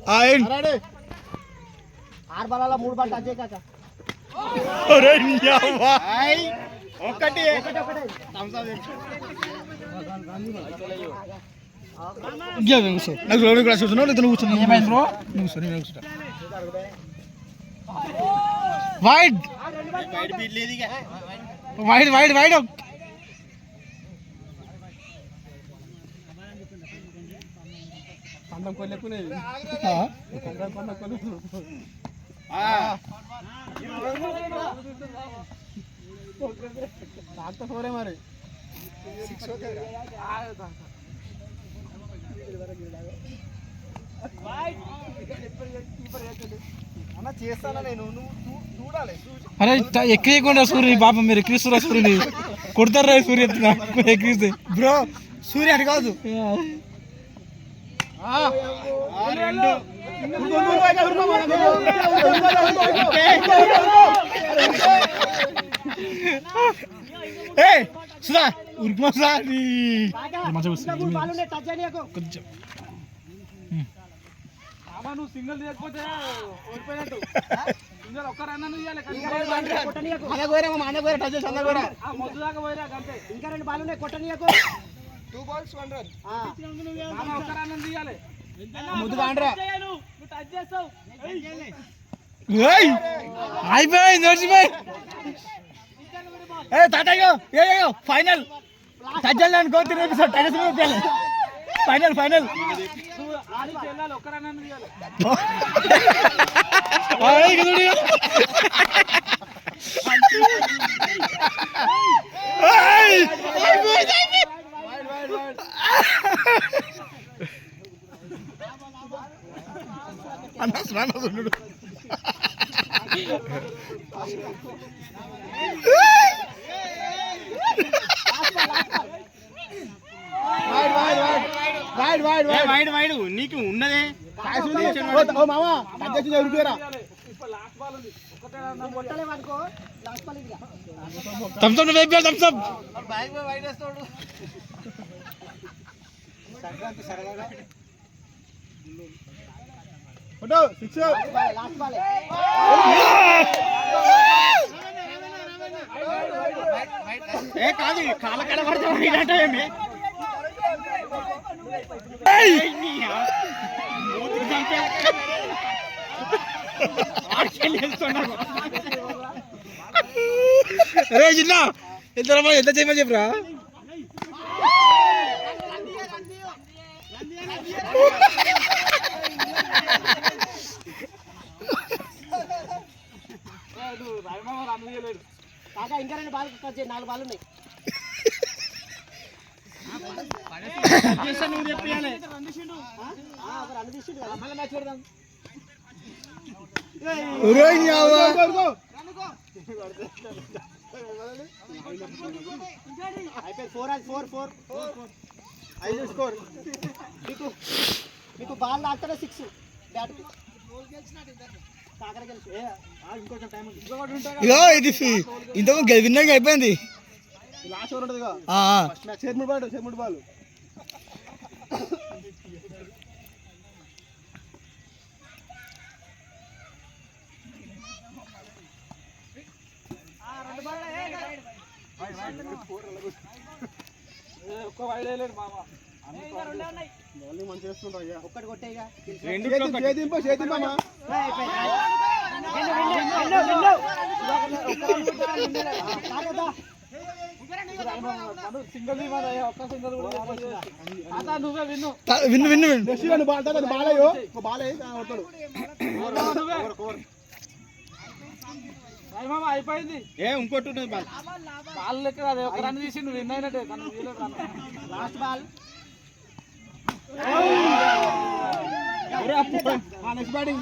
ఆరు బాల 3 ball touch చేయక ఒకటి వైడ్ వైడ్ వైడ్ వైడ్ పందం కొల్లెక్కునేది పందం కొల్లు డాక్టర్ ఫోరే మరి అన్న చేస్తానా నేను నువ్వు చూడాలి. అరే ఎక్కియకుండా సూర్యుని పాపం మీరు ఎక్కిస్తురా సూర్యుని కొడతారా సూర్య ఎక్కిస్తే బ్రో సూర్య అటు కాదు సుధా ఉరుకుమా కొంచెం నువ్వు సింగిల్ తీయకపోతే ఓడిపోయినట్టు. సింగిల్ ఒక్క రన్ మొద్దు దాకా పోయిరా అంతే. ఇంకా 2 బాల్ ఉన్నాయి కొట్టనీయకు 2 balls 1 run. ఒక్క రన్ తీయాలి. అయిపోయింది నడిచిపోయి ఫైనల్ తజ్జల్లాను గోతి ఫైనల్ ఫైనల్ ఒక్క రన్ తీయాలి. నీకు ఉన్నదే మామా ఉరిపోయారా థమ్సప్ వేపారు థమ్సప్ కాదు కాళ్ళ కడ పడతా ఏమి అరే చిన్న ఎంత చేయమని చెప్పరా కాకా ఇంకా 2 బాల్ టచ్ చేయి 4 బాల్ ఉన్నాయి నువ్వు చెప్పాలి. మీకు బాల్ తాకుతారా 6 బ్యాట్ ఇది ఇంతకు విన్నర్ అయిపోయింది. లాస్ట్ ఓవర్ ఉంటుందిగా షేర్ముడ్ బాల్ ఒక్క వైడ్ వేయలేడు మామ. బౌలింగ్ మంచి చేస్తుండ్రు. ఒక్కటి కొట్టేగా సింగిల్ ఒక్క సింగిల్ నువ్వే విన్ను అయిపోయింది. ఇంకోటి బాల్ లెక్క అదే ఒక రన్ తీసి నువ్వు విన్ అయినట్టే. Last ball next batting